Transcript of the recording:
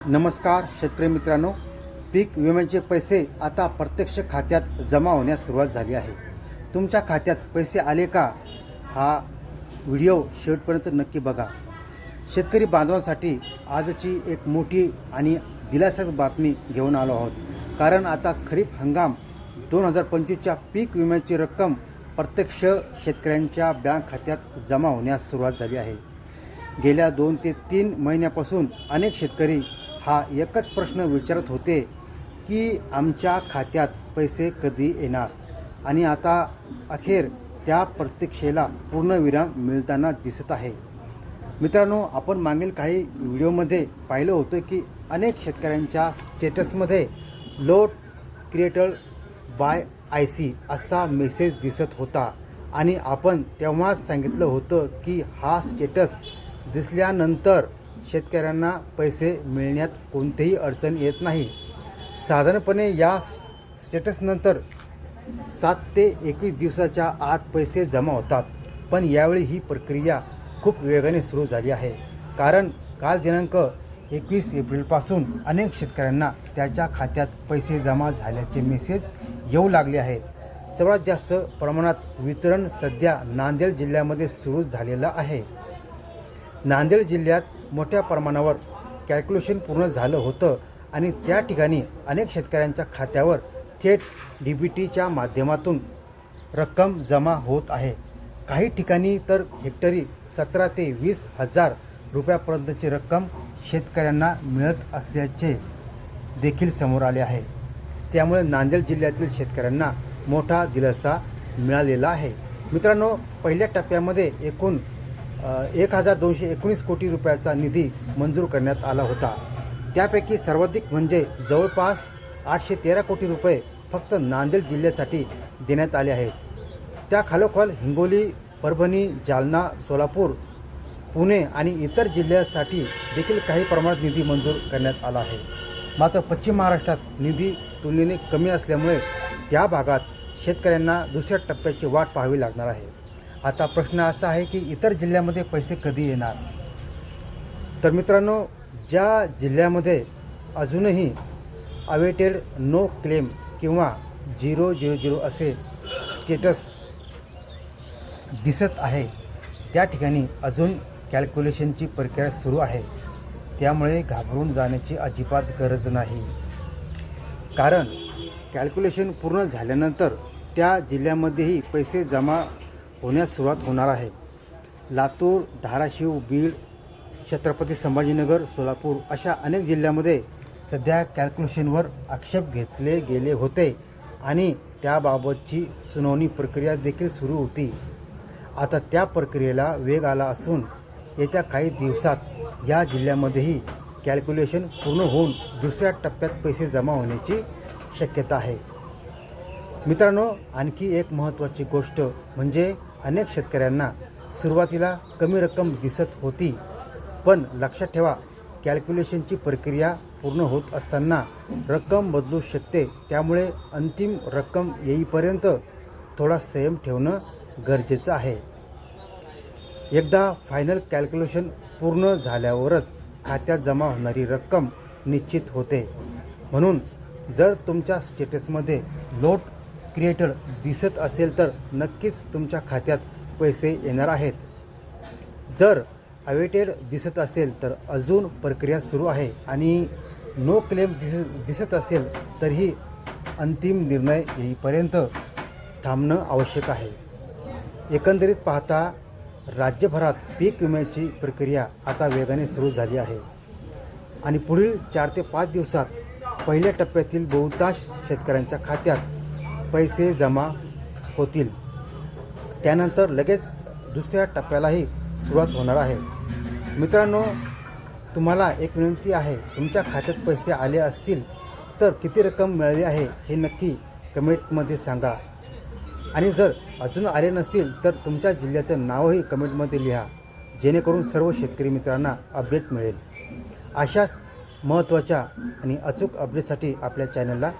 नमस्कार शेतकरी मित्रांनो, पीक विम्याचे पैसे आता प्रत्यक्ष खात्यात जमा होण्यास सुरुवात झाली आहे. तुमच्या खात्यात पैसे आले का? हा व्हिडिओ शेवटपर्यंत नक्की बघा. शेतकरी बांधवांसाठी आजची एक मोठी आणि दिलासादायक बातमी घेऊन आलो आहोत. कारण आता खरीप हंगाम 2025च्या पीक विम्याची रक्कम प्रत्यक्ष शेतकऱ्यांच्या बँक खात्यात जमा होण्यास सुरुवात झाली आहे. गेल्या 2 ते 3 महिन्यापासून अनेक शेतकरी हा एकच प्रश्न विचारत होते की आमच्या खात्यात पैसे कधी येणार, आणि आता अखेर त्या प्रतीक्षेला पूर्णविराम मिळताना दिसत आहे. मित्रांनो, आपण मागील काही व्हिडिओमध्ये पाहिलं होतं की अनेक शेतकऱ्यांच्या स्टेटसमध्ये लोड क्रिएटेड बाय IC असा मेसेज दिसत होता, आणि आपण तेव्हाच सांगितलं होतं की हा स्टेटस दिसल्यानंतर शेतकऱ्यांना पैसे मिळण्यात कोणतीही अडचण येत नाही. साधारणपणे या स्टेटसनंतर 7 ते 21 दिवसाच्या आत पैसे जमा होतात. पण यावेळी ही प्रक्रिया खूप वेगाने सुरू झाली आहे. कारण काल दिनांक 21 एप्रिलपासून अनेक शेतकऱ्यांना त्याच्या खात्यात पैसे जमा झाल्याचे मेसेज येऊ लागले आहेत. सर्वात जास्त प्रमाणात वितरण सध्या नांदेड जिल्ह्यामध्ये सुरू झालेलं आहे. नांदेड जिल्ह्यात मोठ्या प्रमाणावर कॅल्क्युलेशन पूर्ण झालं होतं, आणि त्या ठिकाणी अनेक शेतकऱ्यांच्या खात्यावर थेट DBTच्या माध्यमातून रक्कम जमा होत आहे. काही ठिकाणी तर हेक्टरी 17 ते 20 हजार रुपयापर्यंतची रक्कम शेतकऱ्यांना मिळत असल्याचे देखील समोर आले आहे. त्यामुळे नांदेड जिल्ह्यातील शेतकऱ्यांना मोठा दिलासा मिळालेला आहे. मित्रांनो, पहिल्या टप्प्यामध्ये एकूण 1219 कोटी रुपयाचा निधी मंजूर करण्यात आला होता. त्यापैकी सर्वाधिक म्हणजे जवळपास 813 कोटी रुपये फक्त नांदेड जिल्ह्यासाठी देण्यात आले आहेत. त्या खालोखाल हिंगोली, परभणी, जालना, सोलापूर, पुणे आणि इतर जिल्ह्यासाठी देखील काही प्रमाणात निधी मंजूर करण्यात आला आहे. मात्र पश्चिम महाराष्ट्रात निधी तुलनेने कमी असल्यामुळे त्या भागात शेतकऱ्यांना दुसऱ्या टप्प्याची वाट पाहावी लागणार आहे. आता प्रश्न असा आहे की इतर जिल्ह्यामध्ये पैसे कधी येणार? तर मित्रांनो, ज्या जिल्ह्यामध्ये अजूनही अवेटेड नो क्लेम किंवा 000 असे स्टेटस दिसत आहे, त्या ठिकाणी अजून कॅल्क्युलेशनची प्रक्रिया सुरू आहे. त्यामुळे घाबरून जाण्याची अजिबात गरज नाही. कारण कॅल्क्युलेशन पूर्ण झाल्यानंतर त्या जिल्ह्यामध्येही पैसे जमा होण्यास सुरुवात होणार आहे. लातूर, धाराशिव, बीड, छत्रपती संभाजीनगर, सोलापूर अशा अनेक जिल्ह्यामध्ये सध्या कॅल्क्युलेशनवर आक्षेप घेतले गेले होते, आणि त्याबाबतची सुनावणी प्रक्रिया देखील सुरू होती. आता त्या प्रक्रियेला वेग आला असून येत्या काही दिवसात या जिल्ह्यामध्येही कॅल्क्युलेशन पूर्ण होऊन दुसऱ्या टप्प्यात पैसे जमा होण्याची शक्यता आहे. मित्रांनो, आणखी एक महत्त्वाची गोष्ट म्हणजे अनेक शेतकऱ्यांना सुरुवातीला कमी रक्कम दिसत होती, पण लक्षात ठेवा, कॅल्क्युलेशनची प्रक्रिया पूर्ण होत असताना रक्कम बदलू शकते. त्यामुळे अंतिम रक्कम येईपर्यंत थोडा संयम ठेवणं गरजेचं आहे. एकदा फायनल कॅल्क्युलेशन पूर्ण झाल्यावरच खात्यात जमा होणारी रक्कम निश्चित होते. म्हणून जर तुमच्या स्टेटसमध्ये लोड क्रिएटेड दिसत असेल तर नक्कीच तुमच्या खात्यात पैसे येणार आहेत. जर अवेटेड दिसत असेल तर अजून प्रक्रिया सुरू आहे, आणि नो क्लेम दिसत असेल तरीही अंतिम निर्णय येईपर्यंत थांबणं आवश्यक आहे. एकंदरीत पाहता राज्यभरात पीक विम्याची प्रक्रिया आता वेगाने सुरू झाली आहे, आणि पुढील 4 ते 5 दिवसात पहिल्या टप्प्यातील बहुतांश शेतकऱ्यांच्या खात्यात पैसे जमा होतील. त्यानंतर लगेच दुसऱ्या टप्प्यालाही सुरुवात होणार आहे. मित्रांनो, तुम्हाला एक विनंती आहे, तुमच्या खात्यात पैसे आले असतील तर किती रक्कम मिळाली आहे हे नक्की कमेंटमध्ये सांगा, आणि जर अजून आले नसतील तर तुमच्या जिल्ह्याचं नावही कमेंटमध्ये लिहा, जेणेकरून सर्व शेतकरी मित्रांना अपडेट मिळेल. अशाच महत्त्वाच्या आणि अचूक अपडेटसाठी आपल्या चॅनलला